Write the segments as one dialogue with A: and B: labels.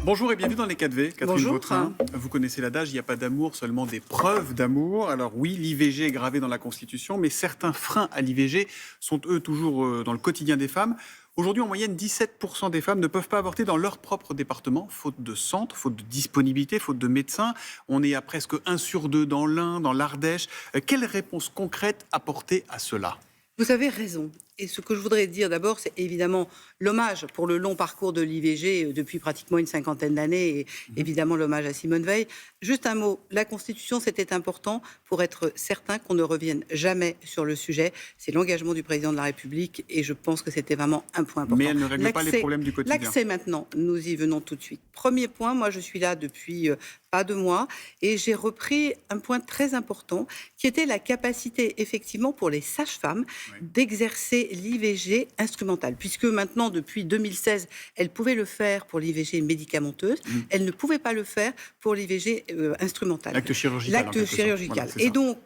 A: Bonjour et bienvenue dans les 4V. Catherine
B: Bonjour.
A: Vautrin, vous connaissez l'adage, il n'y a pas d'amour, seulement des preuves d'amour. Alors oui, l'IVG est gravé dans la Constitution, mais certains freins à l'IVG sont eux toujours dans le quotidien des femmes. Aujourd'hui, en moyenne, 17% des femmes ne peuvent pas avorter dans leur propre département, faute de centre, faute de disponibilité, faute de médecins. On est à presque 1 sur 2 dans l'Ain, dans l'Ardèche. Quelle réponse concrète apporter à cela ?
B: Vous avez raison. Et ce que je voudrais dire d'abord, c'est évidemment l'hommage pour le long parcours de l'IVG depuis pratiquement une cinquantaine d'années et évidemment l'hommage à Simone Veil. Juste un mot, la Constitution, c'était important pour être certain qu'on ne revienne jamais sur le sujet. C'est l'engagement du président de la République et je pense que c'était vraiment un point important.
A: Mais elle ne règle pas les problèmes du quotidien.
B: L'accès maintenant, nous y venons tout de suite. Premier point, moi je suis là depuis pas 2 mois et j'ai repris un point très important qui était la capacité effectivement pour les sages-femmes d'exercer l'IVG instrumentale, puisque maintenant, depuis 2016, elle pouvait le faire pour l'IVG médicamenteuse, elle ne pouvait pas le faire pour l'IVG instrumentale.
A: L'acte chirurgical.
B: L'acte chirurgical.
A: Voilà,
B: et donc,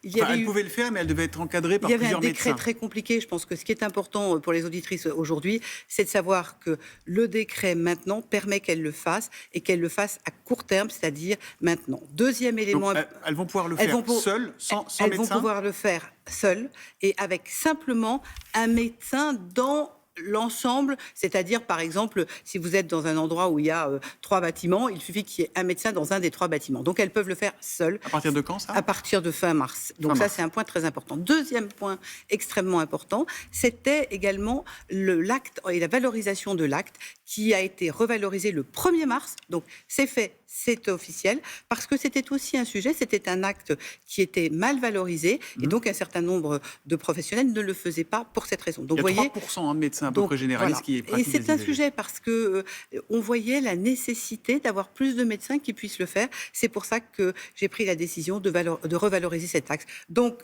B: il y avait
A: elle pouvait le faire, mais elle devait être encadrée par plusieurs médecins.
B: Il y avait un décret très compliqué. Je pense que ce qui est important pour les auditrices aujourd'hui, c'est de savoir que le décret maintenant permet qu'elle le fasse et qu'elle le fasse à court terme, c'est-à-dire maintenant. Deuxième élément.
A: Donc, elles vont pouvoir le faire seules, sans médecin.
B: Elles vont pouvoir le faire seules et avec simplement un médecin dans l'ensemble, c'est-à-dire par exemple si vous êtes dans un endroit où il y a 3 bâtiments, il suffit qu'il y ait un médecin dans un des 3 bâtiments. Donc elles peuvent le faire seules.
A: À partir de quand ça ?
B: À partir de fin mars. Donc ça c'est un point très important. Deuxième point extrêmement important, c'était également l'acte et la valorisation de l'acte qui a été revalorisé le 1er mars. Donc c'est fait, c'est officiel, parce que c'était aussi un sujet, c'était un acte qui était mal valorisé et donc un certain nombre de professionnels ne le faisaient pas pour cette raison. Donc,
A: il y a
B: voyez,
A: 3% de médecins à peu près généralistes qui pratiquent
B: et c'est un
A: IVG.
B: sujet parce que on voyait la nécessité d'avoir plus de médecins qui puissent le faire. C'est pour ça que j'ai pris la décision de revaloriser cet acte. Donc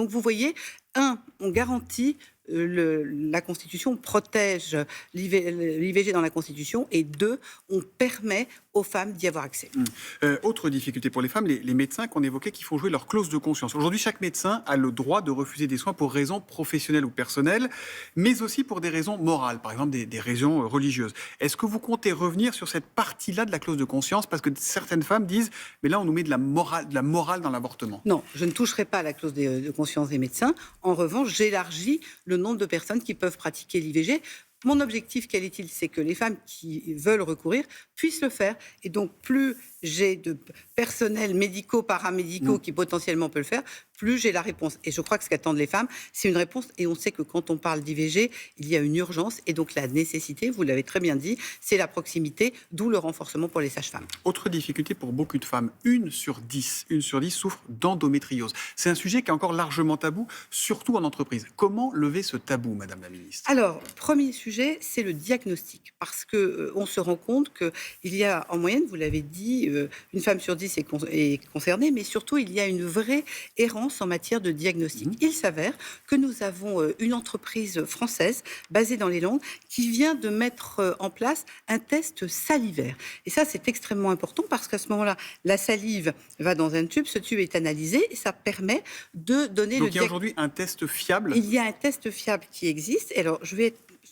B: vous voyez, on garantit la Constitution, protège l'IVG dans la Constitution et 2, on permet aux femmes d'y avoir accès.
A: Autre difficulté pour les femmes, les médecins qu'on évoquait qui font jouer leur clause de conscience. Aujourd'hui, chaque médecin a le droit de refuser des soins pour raisons professionnelles ou personnelles, mais aussi pour des raisons morales, par exemple des raisons religieuses. Est-ce que vous comptez revenir sur cette partie-là de la clause de conscience ? Parce que certaines femmes disent, mais là on nous met de la morale dans l'avortement.
B: Non, je ne toucherai pas à la clause de conscience des médecins. En revanche, j'élargis le nombre de personnes qui peuvent pratiquer l'IVG. Mon objectif, quel est-il ? C'est que les femmes qui veulent recourir puissent le faire. Et donc, plus j'ai de personnels médicaux, paramédicaux qui potentiellement peut le faire, plus j'ai la réponse. Et je crois que ce qu'attendent les femmes, c'est une réponse. Et on sait que quand on parle d'IVG, il y a une urgence. Et donc, la nécessité, vous l'avez très bien dit, c'est la proximité, d'où le renforcement pour les sages-femmes.
A: Autre difficulté pour beaucoup de femmes, 1 sur 10 souffrent d'endométriose. C'est un sujet qui est encore largement tabou, surtout en entreprise. Comment lever ce tabou, Madame la Ministre ?
B: Alors, premier sujet, c'est le diagnostic. Parce qu'on se rend compte qu'il y a, en moyenne, vous l'avez dit, une femme sur 10 est concernée, mais surtout, il y a une vraie errance en matière de diagnostic. Il s'avère que nous avons une entreprise française, basée dans les Landes, qui vient de mettre en place un test salivaire. Et ça, c'est extrêmement important parce qu'à ce moment-là, la salive va dans un tube, ce tube est analysé et ça permet de donner
A: Donc il y a aujourd'hui un test fiable ?
B: Il y a un test fiable qui existe. Et alors,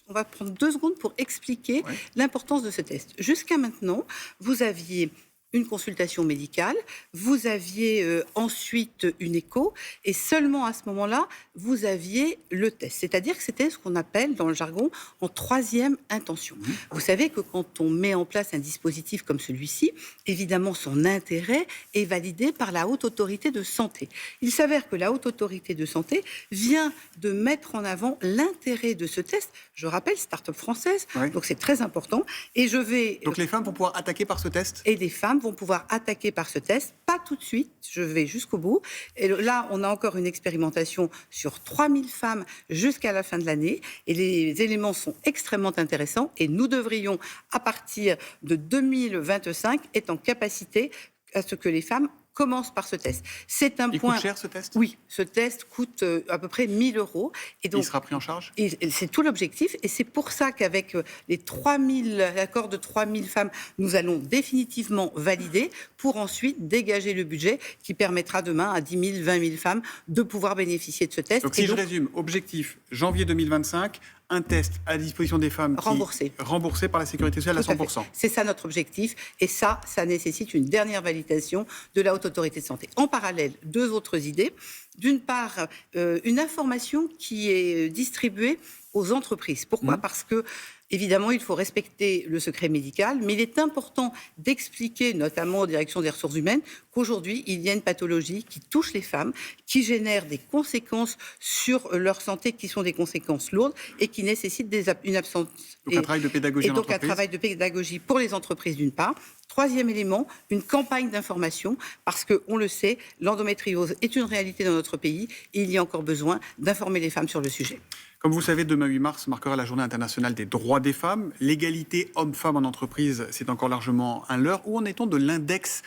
B: on va prendre 2 secondes pour expliquer l'importance de ce test. Jusqu'à maintenant, vous aviez une consultation médicale, vous aviez ensuite une écho, et seulement à ce moment-là, vous aviez le test. C'est-à-dire que c'était ce qu'on appelle, dans le jargon, en 3e intention. Vous savez que quand on met en place un dispositif comme celui-ci, évidemment, son intérêt est validé par la Haute Autorité de Santé. Il s'avère que la Haute Autorité de Santé vient de mettre en avant l'intérêt de ce test. Je rappelle, start-up française, donc c'est très important. Et
A: donc les femmes vont pouvoir attaquer par ce test ?
B: Et des femmes vont pouvoir attaquer par ce test, pas tout de suite, je vais jusqu'au bout. Et là, on a encore une expérimentation sur 3000 femmes jusqu'à la fin de l'année, et les éléments sont extrêmement intéressants, et nous devrions, à partir de 2025, être en capacité à ce que les femmes commence par ce test. C'est un point.
A: Il coûte cher ce test ?
B: Oui, ce test coûte à peu près 1 000 €. Et donc,
A: il sera pris en charge ?
B: Et c'est tout l'objectif. Et c'est pour ça qu'avec l'accord de 3 000 femmes, nous allons définitivement valider pour ensuite dégager le budget qui permettra demain à 10 000, 20 000 femmes de pouvoir bénéficier de ce test.
A: Donc si je résume, objectif janvier 2025, un test à disposition des femmes remboursé par la Sécurité sociale à 100%.
B: C'est ça notre objectif. Et ça nécessite une dernière validation de la Haute Autorité de Santé. En parallèle, 2 autres idées. D'une part, une information qui est distribuée aux entreprises. Pourquoi ? Parce que, évidemment, il faut respecter le secret médical, mais il est important d'expliquer, notamment aux directions des ressources humaines, qu'aujourd'hui, il y a une pathologie qui touche les femmes, qui génère des conséquences sur leur santé, qui sont des conséquences lourdes et qui nécessitent une absence.
A: Donc un travail de pédagogie en entreprise.
B: Un travail de pédagogie pour les entreprises, d'une part. 3e élément, une campagne d'information, parce qu'on le sait, l'endométriose est une réalité dans notre pays et il y a encore besoin d'informer les femmes sur le sujet.
A: Comme vous le savez, demain 8 mars marquera la journée internationale des droits des femmes. L'égalité homme-femme en entreprise, c'est encore largement un leurre. Où en est-on de l'index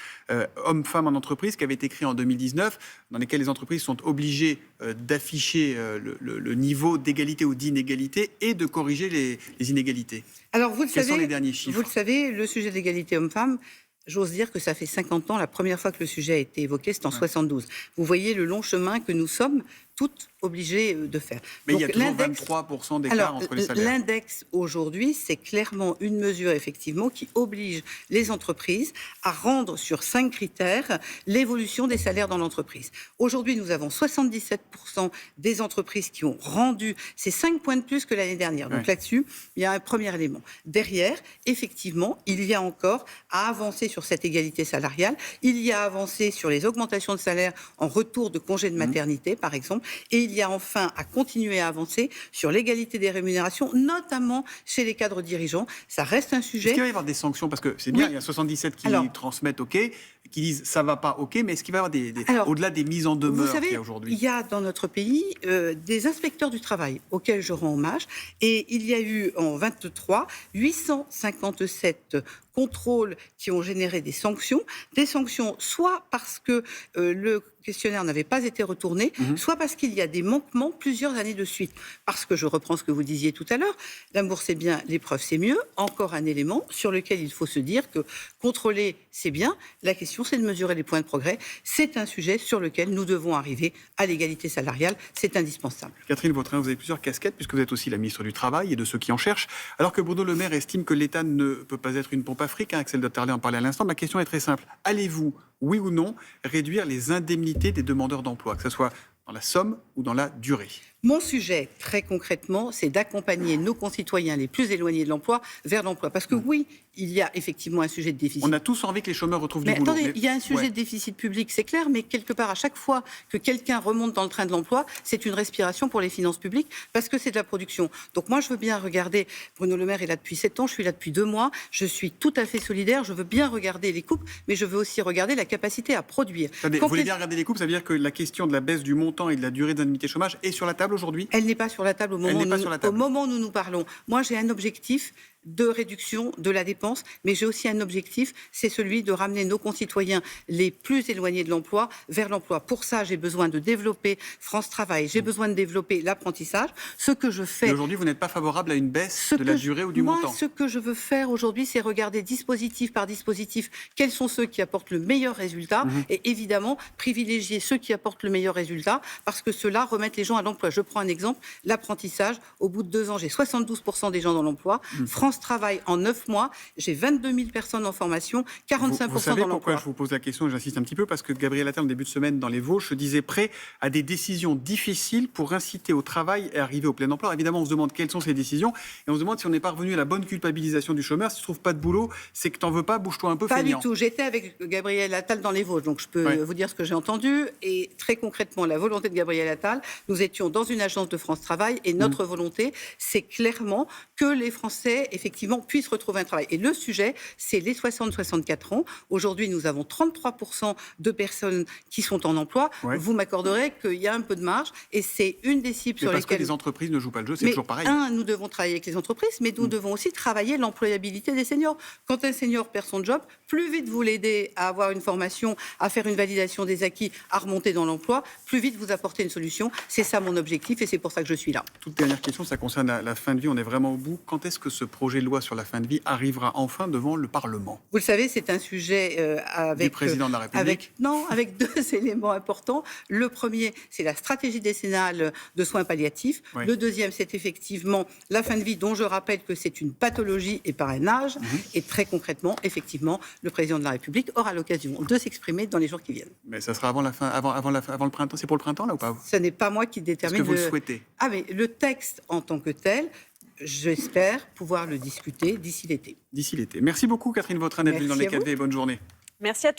A: homme-femme en entreprise qui avait été créé en 2019, dans lequel les entreprises sont obligées d'afficher le niveau d'égalité ou d'inégalité et de corriger les inégalités?
B: Alors,
A: Quels sont les derniers chiffres?
B: Vous le savez, le sujet de l'égalité homme-femme, j'ose dire que ça fait 50 ans, la première fois que le sujet a été évoqué, c'est en 72. Vous voyez le long chemin que nous sommes toutes obligées de faire.
A: Mais donc, il y a toujours 23% d'écart entre les salaires.
B: L'index, aujourd'hui, c'est clairement une mesure, effectivement, qui oblige les entreprises à rendre sur 5 critères l'évolution des salaires dans l'entreprise. Aujourd'hui, nous avons 77% des entreprises qui ont rendu, c'est 5 points de plus que l'année dernière. Donc là-dessus, il y a un premier élément. Derrière, effectivement, il y a encore à avancer sur cette égalité salariale. Il y a à avancer sur les augmentations de salaire en retour de congé de maternité, par exemple. Et il y a enfin à continuer à avancer sur l'égalité des rémunérations, notamment chez les cadres dirigeants. Ça reste un sujet.
A: Est-ce qu'il va y avoir des sanctions? Parce que c'est bien, il y a 77 qui transmettent OK, qui disent ça va pas OK, mais est-ce qu'il va y avoir au-delà des mises en demeure qu'il y a aujourd'hui?
B: Il y a dans notre pays des inspecteurs du travail auxquels je rends hommage. Et il y a eu en 23 857 contrôles qui ont généré des sanctions soit parce que le questionnaire n'avait pas été retourné, soit parce qu'il y a des manquements plusieurs années de suite. Parce que, je reprends ce que vous disiez tout à l'heure, l'amour c'est bien, l'épreuve c'est mieux. Encore un élément sur lequel il faut se dire que contrôler c'est bien, la question c'est de mesurer les points de progrès. C'est un sujet sur lequel nous devons arriver à l'égalité salariale, c'est indispensable.
A: Catherine Vautrin, vous avez plusieurs casquettes puisque vous êtes aussi la ministre du Travail et de ceux qui en cherchent. Alors que Bruno Le Maire estime que l'État ne peut pas être une pompe afrique, Axel Dotterlé en parlait à l'instant, ma question est très simple. Allez-vous, oui ou non, réduire les indemnités des demandeurs d'emploi, que ce soit dans la somme ou dans la durée?
B: Mon sujet, très concrètement, c'est d'accompagner nos concitoyens les plus éloignés de l'emploi vers l'emploi. Parce que oui, il y a effectivement un sujet de déficit.
A: On a tous envie que les chômeurs retrouvent du boulot.
B: Attendez, il y a un sujet de déficit public, c'est clair, mais quelque part, à chaque fois que quelqu'un remonte dans le train de l'emploi, c'est une respiration pour les finances publiques, parce que c'est de la production. Donc moi, je veux bien regarder, Bruno Le Maire est là depuis 7 ans, je suis là depuis 2 mois, je suis tout à fait solidaire, je veux bien regarder les coupes, mais je veux aussi regarder la capacité à produire.
A: Attendez, vous voulez bien regarder les coupes, ça veut dire que la question de la baisse du montant et de la durée d'indemnité chômage est sur la table aujourd'hui?
B: Elle n'est pas sur la table au moment où nous nous parlons. Moi, j'ai un objectif de réduction de la dépense, mais j'ai aussi un objectif, c'est celui de ramener nos concitoyens les plus éloignés de l'emploi vers l'emploi. Pour ça, j'ai besoin de développer France Travail, j'ai besoin de développer l'apprentissage. Ce que je fais...
A: Mais aujourd'hui, vous n'êtes pas favorable à une baisse de la durée ou du montant?
B: Ce que je veux faire aujourd'hui, c'est regarder dispositif par dispositif quels sont ceux qui apportent le meilleur résultat et évidemment privilégier ceux qui apportent le meilleur résultat parce que ceux-là remettent les gens à l'emploi. Je prends un exemple, l'apprentissage. Au bout de 2 ans, j'ai 72% des gens dans l'emploi. France Travail, en 9 mois, j'ai 22 000 personnes en formation, 45% dans l'emploi.
A: Vous savez pourquoi je vous pose la question et j'insiste un petit peu? Parce que Gabriel Attal, en début de semaine, dans les Vosges, se disait prêt à des décisions difficiles pour inciter au travail et arriver au plein emploi. Évidemment, on se demande quelles sont ces décisions et on se demande si on n'est pas revenu à la bonne culpabilisation du chômeur. Si tu ne trouves pas de boulot, c'est que tu n'en veux pas, bouge-toi un peu, feignant.
B: Pas du tout. J'étais avec Gabriel Attal dans les Vosges, donc je peux vous dire ce que j'ai entendu. Et très concrètement, la volonté de Gabriel Attal, nous étions dans une agence de France Travail et notre volonté, c'est clairement que les Français, effectivement, puissent retrouver un travail. Et le sujet, c'est les 60-64 ans. Aujourd'hui, nous avons 33% de personnes qui sont en emploi. Vous m'accorderez qu'il y a un peu de marge et c'est une des cibles sur lesquelles...
A: Parce que les entreprises ne jouent pas le jeu, c'est toujours pareil.
B: Nous devons travailler avec les entreprises, mais nous devons aussi travailler l'employabilité des seniors. Quand un senior perd son job, plus vite vous l'aidez à avoir une formation, à faire une validation des acquis, à remonter dans l'emploi, plus vite vous apportez une solution. C'est ça mon objectif et c'est pour ça que je suis là.
A: Toute dernière question, ça concerne la fin de vie, on est vraiment au bout. Quand est-ce que ce projet projet de loi sur la fin de vie arrivera enfin devant le Parlement.
B: Vous le savez, c'est un sujet
A: Du président de la République.
B: avec deux éléments importants. Le premier, c'est la stratégie décennale de soins palliatifs.
A: Oui.
B: Le deuxième, c'est effectivement la fin de vie, dont je rappelle que c'est une pathologie et pas un âge. Et très concrètement, effectivement, le président de la République aura l'occasion de s'exprimer dans les jours qui viennent.
A: Mais ça sera avant le printemps. C'est pour le printemps, là, ou pas?
B: Ce n'est pas moi qui
A: Est-ce
B: détermine.
A: que vous le souhaitez?
B: Ah, mais le texte en tant que tel, j'espère pouvoir le discuter d'ici l'été.
A: D'ici l'été. Merci beaucoup, Catherine Vautrin, d'être venue dans
B: Merci
A: les
B: à vous.
A: 4V. Bonne journée.
C: Merci à